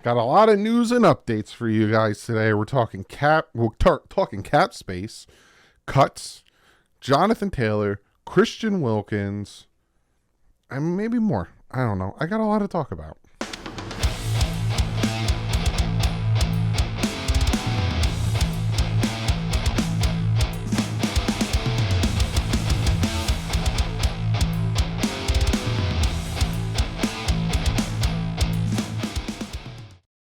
Got a lot of news and updates for you guys today. We're talking talking cap space, cuts, Jonathan Taylor, Christian Wilkins, and maybe more. I don't know. I got a lot to talk about.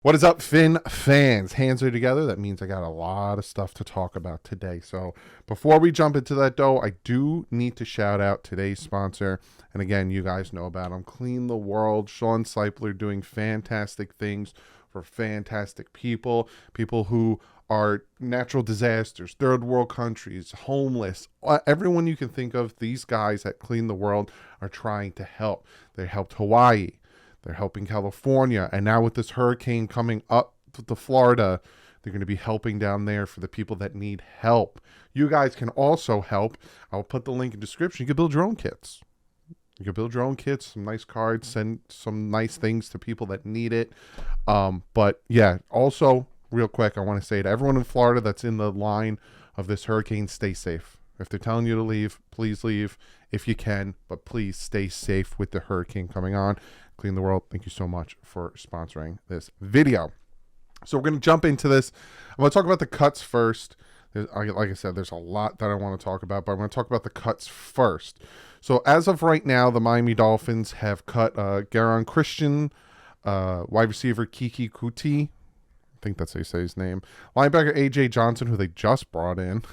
What is up, Finn fans? Hands are together. That means I got a lot of stuff to talk about today. So before we jump into that, though, I do need to shout out today's sponsor. And again, you guys know about them. Clean the World. Sean Seipler doing fantastic things for fantastic people. People who are natural disasters, third world countries, homeless, everyone you can think of. These guys at Clean the World are trying to help. They helped Hawaii. They're helping California. And now with this hurricane coming up to Florida, they're going to be helping down there for the people that need help. You guys can also help. I'll put the link in the description. You can build your own kits. You can build your own kits, some nice cards, send some nice things to people that need it. But yeah, also real quick, I want to say to everyone in Florida that's in the line of this hurricane, stay safe. If they're telling you to leave, please leave if you can, but please stay safe with the hurricane coming on. Clean the World, thank you so much for sponsoring this video. So we're going to jump into this. I'm going to talk about the cuts first. Like I said, there's a lot that I want to talk about, but I'm going to talk about the cuts first. So as of right now, the Miami Dolphins have cut Garon Christian, wide receiver Kiki Kuti, I think that's how you say his name, linebacker A.J. Johnson, who they just brought in,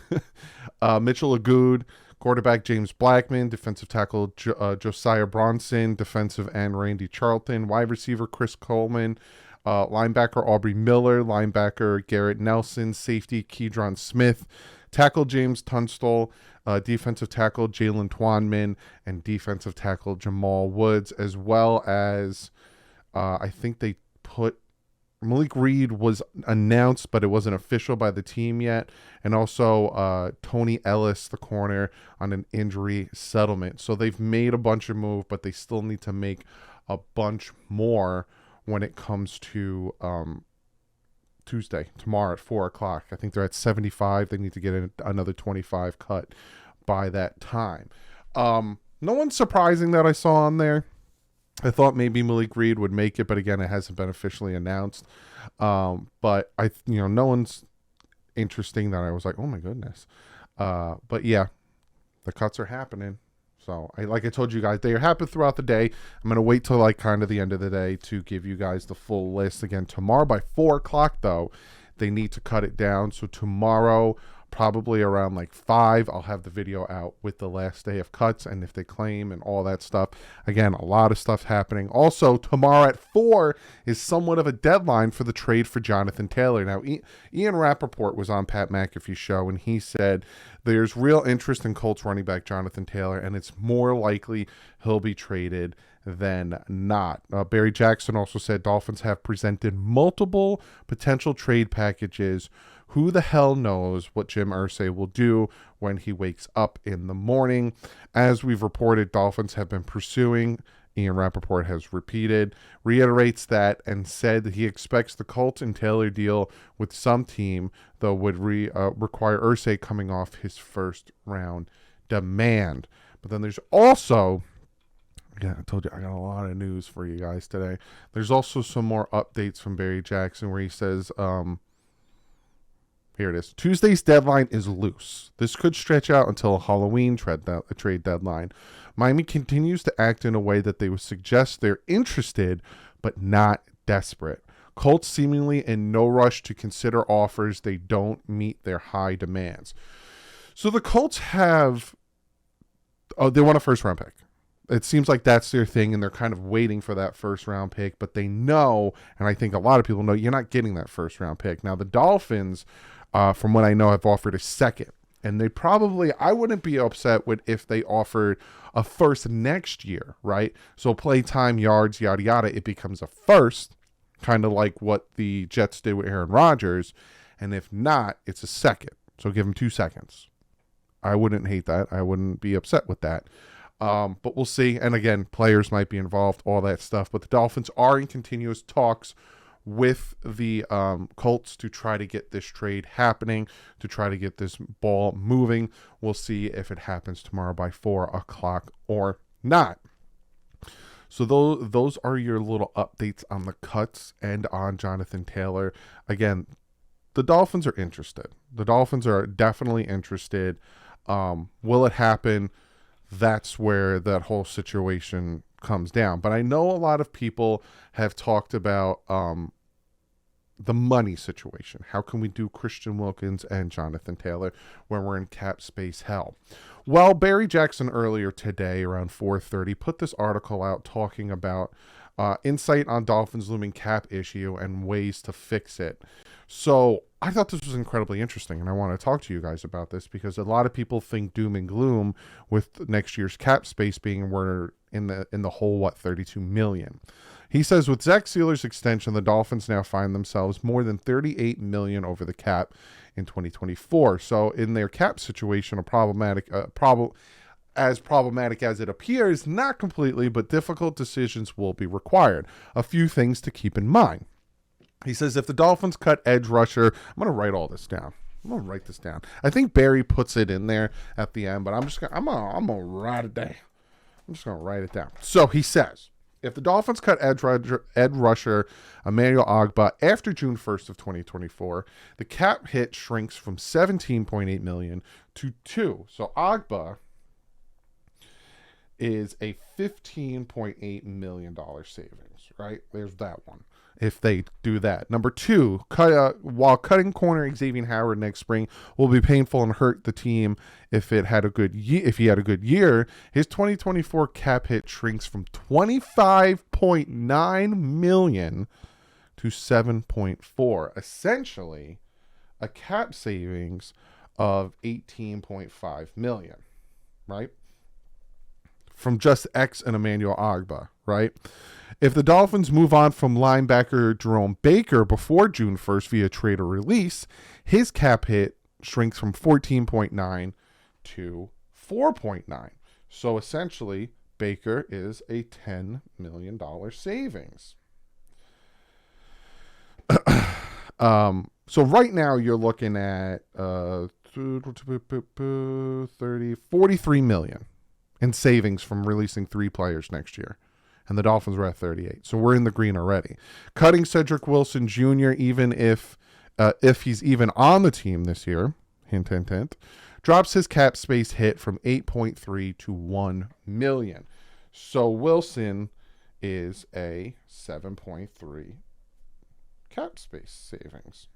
Mitchell Agood, quarterback James Blackman, defensive tackle Josiah Bronson, defensive end Randy Charlton, wide receiver Chris Coleman, linebacker Aubrey Miller, linebacker Garrett Nelson, safety Keydron Smith, tackle James Tunstall, defensive tackle Jalen Twanman, and defensive tackle Jamal Woods, as well as I think they put Malik Reed was announced, but it wasn't official by the team yet. And also Tony Ellis, the corner, on an injury settlement. So they've made a bunch of moves, but they still need to make a bunch more when it comes to Tuesday, tomorrow at 4 o'clock. I think they're at 75. They need to get another 25 cut by that time. No one's surprising that I saw on there. I thought maybe Malik Reed would make it, but again, it hasn't been officially announced. But no one's interesting that I was like, oh my goodness. But yeah, the cuts are happening. So like I told you guys, they are happening throughout the day. I'm going to wait till like kind of the end of the day to give you guys the full list. Again, tomorrow by 4 o'clock though, they need to cut it down. So tomorrow, probably around like 5, I'll have the video out with the last day of cuts and if they claim and all that stuff. Again, a lot of stuff happening. Also, tomorrow at 4 is somewhat of a deadline for the trade for Jonathan Taylor. Now, Ian Rappaport was on Pat McAfee's show and he said there's real interest in Colts running back Jonathan Taylor and it's more likely he'll be traded than not. Barry Jackson also said Dolphins have presented multiple potential trade packages. Who the hell knows what Jim Irsay will do when he wakes up in the morning? As we've reported, Dolphins have been pursuing. Ian Rappaport has reiterates that and said that he expects the Colts and Taylor deal with some team, though would require Irsay coming off his first round demand. But then there's also, yeah, I told you I got a lot of news for you guys today. There's also some more updates from Barry Jackson where he says, here it is. Tuesday's deadline is loose. This could stretch out until a Halloween trade deadline. Miami continues to act in a way that they would suggest they're interested, but not desperate. Colts seemingly in no rush to consider offers they don't meet their high demands. So the Colts have, they want a first round pick. It seems like that's their thing, and they're kind of waiting for that first round pick, but they know, and I think a lot of people know, you're not getting that first round pick. Now, the Dolphins, from what I know, have offered a second, and they probably, I wouldn't be upset with if they offered a first next year, right? So play time, yards, yada, yada, it becomes a first, kind of like what the Jets did with Aaron Rodgers, and if not, it's a second. So give them 2 seconds. I wouldn't hate that. I wouldn't be upset with that. But we'll see. And again, players might be involved, all that stuff. But the Dolphins are in continuous talks with the Colts to try to get this trade happening, to try to get this ball moving. We'll see if it happens tomorrow by 4 o'clock or not. So those are your little updates on the cuts and on Jonathan Taylor. Again, the Dolphins are interested. The Dolphins are definitely interested. Will it happen? That's where that whole situation comes down. But I know a lot of people have talked about the money situation. How can we do Christian Wilkins and Jonathan Taylor when we're in cap space hell? Well, Barry Jackson earlier today around 4:30 put this article out talking about insight on Dolphins' looming cap issue and ways to fix it. So I thought this was incredibly interesting, and I want to talk to you guys about this because a lot of people think doom and gloom with next year's cap space being we're in the hole, 32 million. He says with Zach Sealer's extension, the Dolphins now find themselves more than 38 million over the cap in 2024. So in their cap situation, as problematic as it appears, not completely, but difficult decisions will be required. A few things to keep in mind. He says if the Dolphins cut edge rusher, I'm going to write all this down. I'm going to write this down. I think Barry puts it in there at the end, but I'm going to write it down. I'm just going to write it down. So he says, if the Dolphins cut edge rusher Emmanuel Ogbah after June 1st of 2024, the cap hit shrinks from 17.8 million to 2. So Ogbah is a $15.8 million savings, right? There's that one. If they do that. Number 2, while cutting corner Xavier Howard next spring will be painful and hurt the team if he had a good year, his 2024 cap hit shrinks from 25.9 million to 7.4, essentially a cap savings of 18.5 million, right? From just X and Emmanuel Ogbah, right? If the Dolphins move on from linebacker Jerome Baker before June 1st via trade or release, his cap hit shrinks from 14.9 to 4.9. So essentially, Baker is a $10 million savings. So right now you're looking at 43 million in savings from releasing 3 players next year. And the Dolphins were at 38. So we're in the green already. Cutting Cedric Wilson Jr., even if he's even on the team this year, hint, hint, hint, drops his cap space hit from 8.3 to 1 million. So Wilson is a 7.3 cap space savings.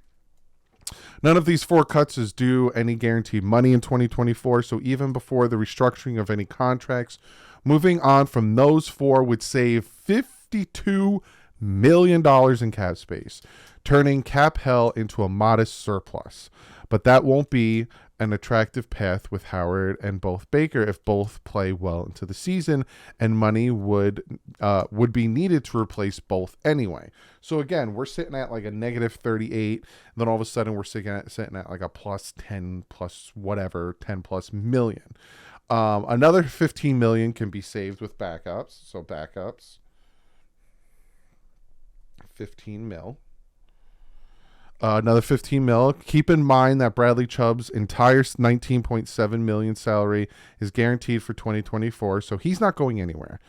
None of these 4 cuts is due any guaranteed money in 2024, so even before the restructuring of any contracts, moving on from those 4 would save $52 million in cap space, turning cap hell into a modest surplus. But that won't be an attractive path with Howard and both Baker if both play well into the season, and money would be needed to replace both anyway. So again, we're sitting at like a negative 38, and then all of a sudden we're sitting at like a plus 10 plus whatever, 10 plus million. Another 15 million can be saved with backups. So backups, 15 mil. Another 15 mil. Keep in mind that Bradley Chubb's entire 19.7 million salary is guaranteed for 2024, so he's not going anywhere.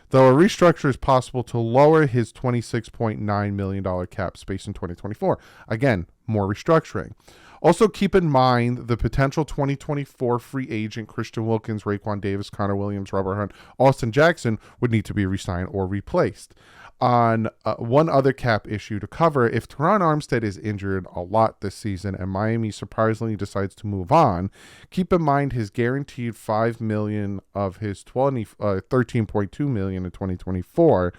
Though a restructure is possible to lower his $26.9 million cap space in 2024. Again, more restructuring. Also keep in mind the potential 2024 free agent Christian Wilkins, Raekwon Davis, Connor Williams, Robert Hunt, Austin Jackson would need to be re-signed or replaced. On one other cap issue to cover, if Teron Armstead is injured a lot this season and Miami surprisingly decides to move on, keep in mind his guaranteed $5 million of his $13.2 million in 2024,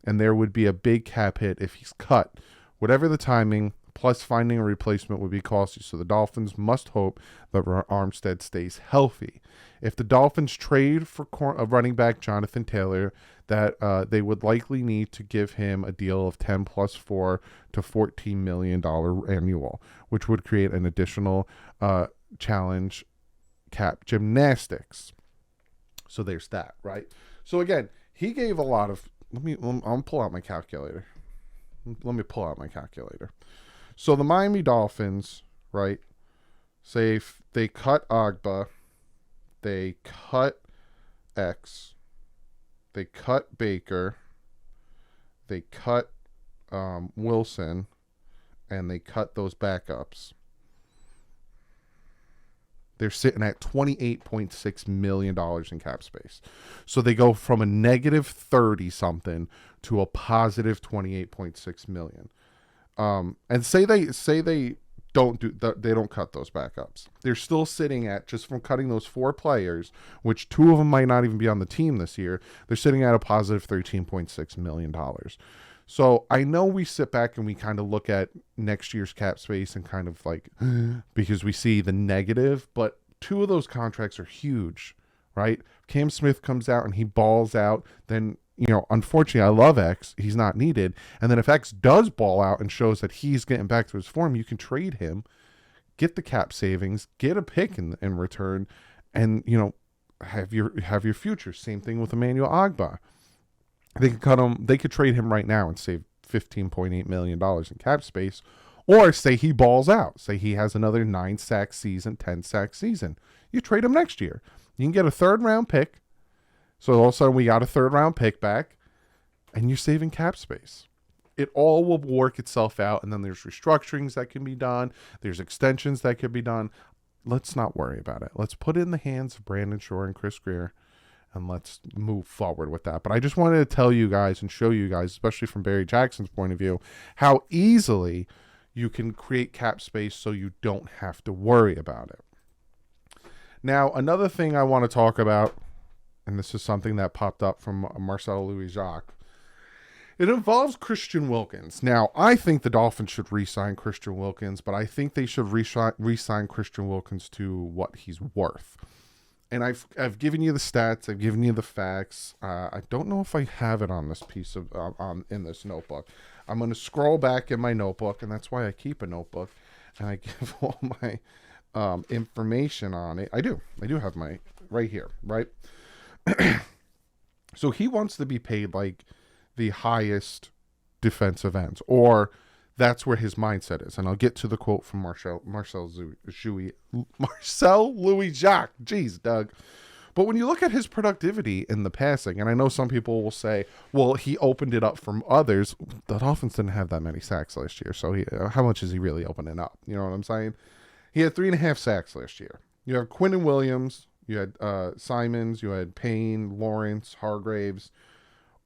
and there would be a big cap hit if he's cut. Whatever the timing, plus finding a replacement would be costly, so the Dolphins must hope that Armstead stays healthy. If the Dolphins trade for running back Jonathan Taylor, that they would likely need to give him a deal of 10 plus 4 to $14 million annual, which would create an additional challenge cap gymnastics. So there's that, right? So again, he gave a lot of, I'll pull out my calculator. let me pull out my calculator. So the Miami Dolphins, right, say if they cut Agba, they cut X, they cut Baker, they cut Wilson, and they cut those backups. They're sitting at $28.6 million in cap space. So they go from a negative 30 something to a positive 28.6 million. And say they don't cut those backups. They're still sitting at, just from cutting those 4 players, which 2 of them might not even be on the team this year, they're sitting at a positive $13.6 million. So I know we sit back and we kind of look at next year's cap space and kind of like, because we see the negative, but 2 of those contracts are huge, right? Cam Smith comes out and he balls out, then, unfortunately, I love X. He's not needed. And then if X does ball out and shows that he's getting back to his form, you can trade him, get the cap savings, get a pick in return, and, have your future. Same thing with Emmanuel Agba. They could cut him. They could trade him right now and save $15.8 million in cap space, or say he balls out. Say he has another 9-sack season, 10-sack season. You trade him next year. You can get a 3rd-round pick. So all of a sudden we got a 3rd-round pick back, and you're saving cap space. It all will work itself out, and then there's restructurings that can be done. There's extensions that can be done. Let's not worry about it. Let's put it in the hands of Brandon Shore and Chris Greer, and let's move forward with that. But I just wanted to tell you guys and show you guys, especially from Barry Jackson's point of view, how easily you can create cap space so you don't have to worry about it. Now, another thing I want to talk about, and this is something that popped up from Marcel Louis-Jacques, it involves Christian Wilkins. Now, I think the Dolphins should re-sign Christian Wilkins, but I think they should re-sign Christian Wilkins to what he's worth. And I've given you the stats. I've given you the facts. I don't know if I have it on this piece of in this notebook. I'm going to scroll back in my notebook, and that's why I keep a notebook, and I give all my information on it. I do have my right here, right? So he wants to be paid like the highest defensive ends, or that's where his mindset is. And I'll get to the quote from Marcel Louis-Jacques. Jeez, Doug. But when you look at his productivity in the passing, and I know some people will say, well, he opened it up from others. The Dolphins didn't have that many sacks last year, so how much is he really opening up? You know what I'm saying? He had 3.5 sacks last year. You have Quinnen Williams, you had Simons, you had Payne, Lawrence, Hargraves,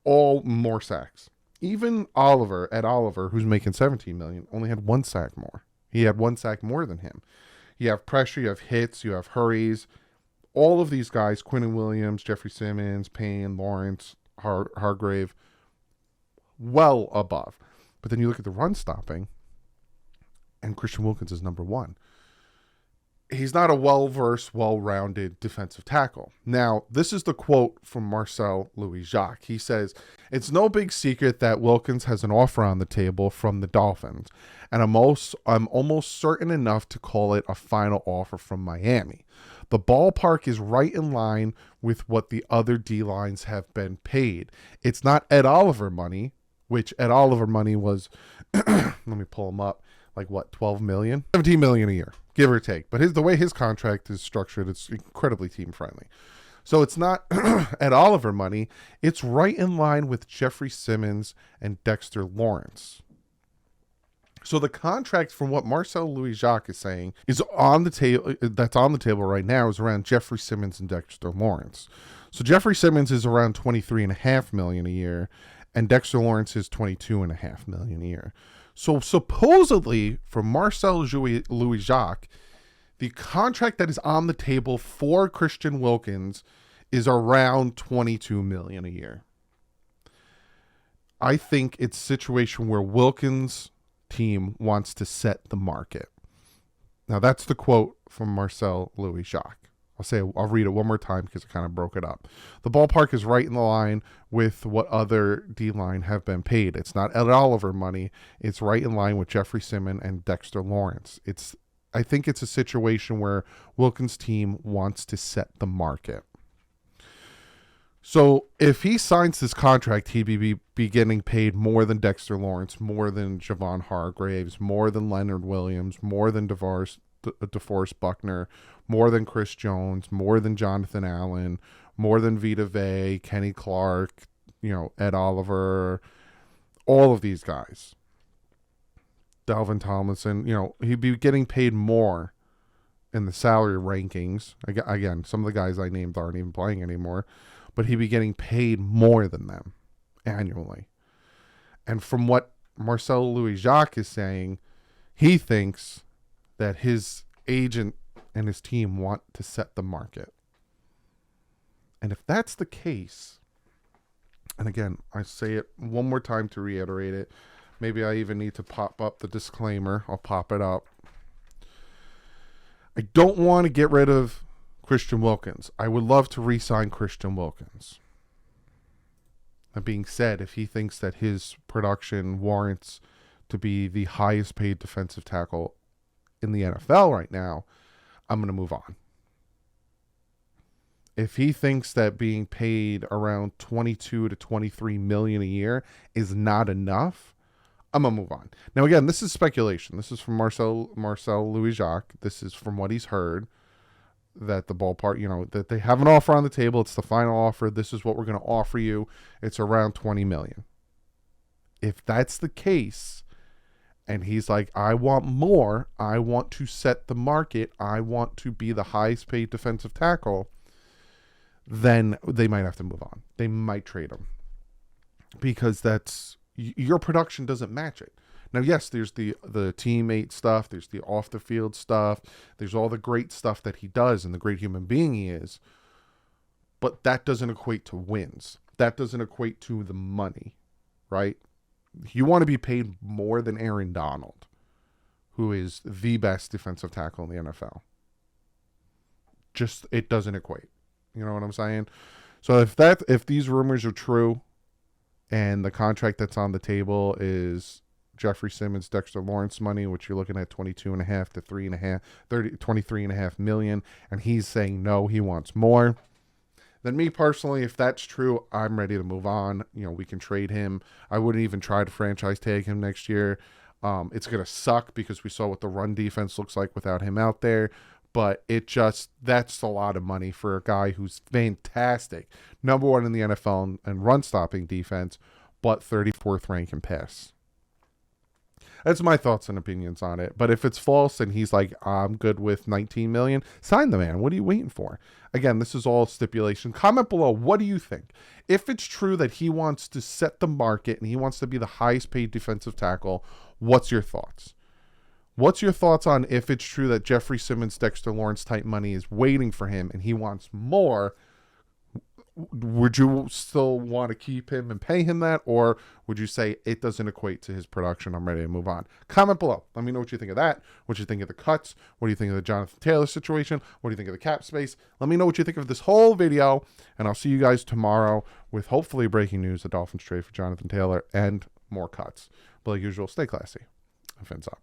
all more sacks. Even Ed Oliver, who's making $17 million, only had 1 sack more. He had 1 sack more than him. You have pressure, you have hits, you have hurries. All of these guys, Quinnen Williams, Jeffrey Simmons, Payne, Lawrence, Hargrave, well above. But then you look at the run stopping, and Christian Wilkins is number 1. He's not a well-versed, well-rounded defensive tackle. Now, this is the quote from Marcel Louis-Jacques. He says, "It's no big secret that Wilkins has an offer on the table from the Dolphins, and I'm almost certain enough to call it a final offer from Miami. The ballpark is right in line with what the other D-lines have been paid. It's not Ed Oliver money," which Ed Oliver money was, let me pull him up, like what, 12 million? 17 million a year, give or take. But the way his contract is structured, it's incredibly team friendly. So it's not Ed Oliver money. It's right in line with Jeffrey Simmons and Dexter Lawrence. So the contract, from what Marcel Louis-Jacques is saying, is on the table. That's on the table right now, is around Jeffrey Simmons and Dexter Lawrence. So Jeffrey Simmons is around $23.5 million a year, and Dexter Lawrence is $22.5 million a year. So supposedly, from Marcel Louis-Jacques, the contract that is on the table for Christian Wilkins is around $22 million a year. I think it's a situation where Wilkins' team wants to set the market. Now, that's the quote from Marcel Louis-Jacques. I'll read it one more time because I kind of broke it up. The ballpark is right in the line with what other D-line have been paid. It's not Ed Oliver money. It's right in line with Jeffrey Simmons and Dexter Lawrence. I think it's a situation where Wilkins' team wants to set the market. So if he signs this contract, he'd be getting paid more than Dexter Lawrence, more than Javon Hargraves, more than Leonard Williams, more than DeForest Buckner, more than Chris Jones, more than Jonathan Allen, more than Vita Vea, Kenny Clark, Ed Oliver, all of these guys. Dalvin Tomlinson, he'd be getting paid more in the salary rankings. Again, some of the guys I named aren't even playing anymore, but he'd be getting paid more than them annually. And from what Marcel Louis-Jacques is saying, he thinks that his agent and his team want to set the market. And if that's the case, and again, I say it one more time to reiterate it, maybe I even need to pop up the disclaimer. I'll pop it up. I don't want to get rid of Christian Wilkins. I would love to re-sign Christian Wilkins. That being said, if he thinks that his production warrants to be the highest paid defensive tackle in the NFL right now, I'm going to move on. If he thinks that being paid around 22 to 23 million a year is not enough, I'm going to move on. Now, again, this is speculation. This is from Marcel Louis-Jacques. This is from what he's heard, that the ballpark, that they have an offer on the table. It's the final offer. This is what we're going to offer you. It's around 20 million. If that's the case, and he's like, I want more, I want to set the market, I want to be the highest paid defensive tackle, then they might have to move on. They might trade him. Because your production doesn't match it. Now, yes, there's the teammate stuff, there's the off the field stuff, there's all the great stuff that he does and the great human being he is, but that doesn't equate to wins. That doesn't equate to the money, right? You want to be paid more than Aaron Donald, who is the best defensive tackle in the NFL. Just, it doesn't equate. You know what I'm saying? So if these rumors are true, and the contract that's on the table is Jeffrey Simmons, Dexter Lawrence money, which you're looking at 22.5 to 23.5 million, and he's saying no, he wants more, then me personally, if that's true, I'm ready to move on. We can trade him. I wouldn't even try to franchise tag him next year. It's going to suck because we saw what the run defense looks like without him out there. But that's a lot of money for a guy who's fantastic. Number one in the NFL in run-stopping defense, but 34th rank in pass. That's my thoughts and opinions on it. But if it's false and he's like, I'm good with 19 million, sign the man. What are you waiting for? Again, this is all stipulation. Comment below. What do you think? If it's true that he wants to set the market and he wants to be the highest paid defensive tackle, what's your thoughts? What's your thoughts on if it's true that Jeffrey Simmons, Dexter Lawrence type money is waiting for him and he wants more? Would you still want to keep him and pay him that? Or would you say it doesn't equate to his production? I'm ready to move on. Comment below. Let me know what you think of that. What you think of the cuts. What do you think of the Jonathan Taylor situation? What do you think of the cap space? Let me know what you think of this whole video. And I'll see you guys tomorrow with hopefully breaking news. The Dolphins trade for Jonathan Taylor and more cuts. But like usual, stay classy. Fins up.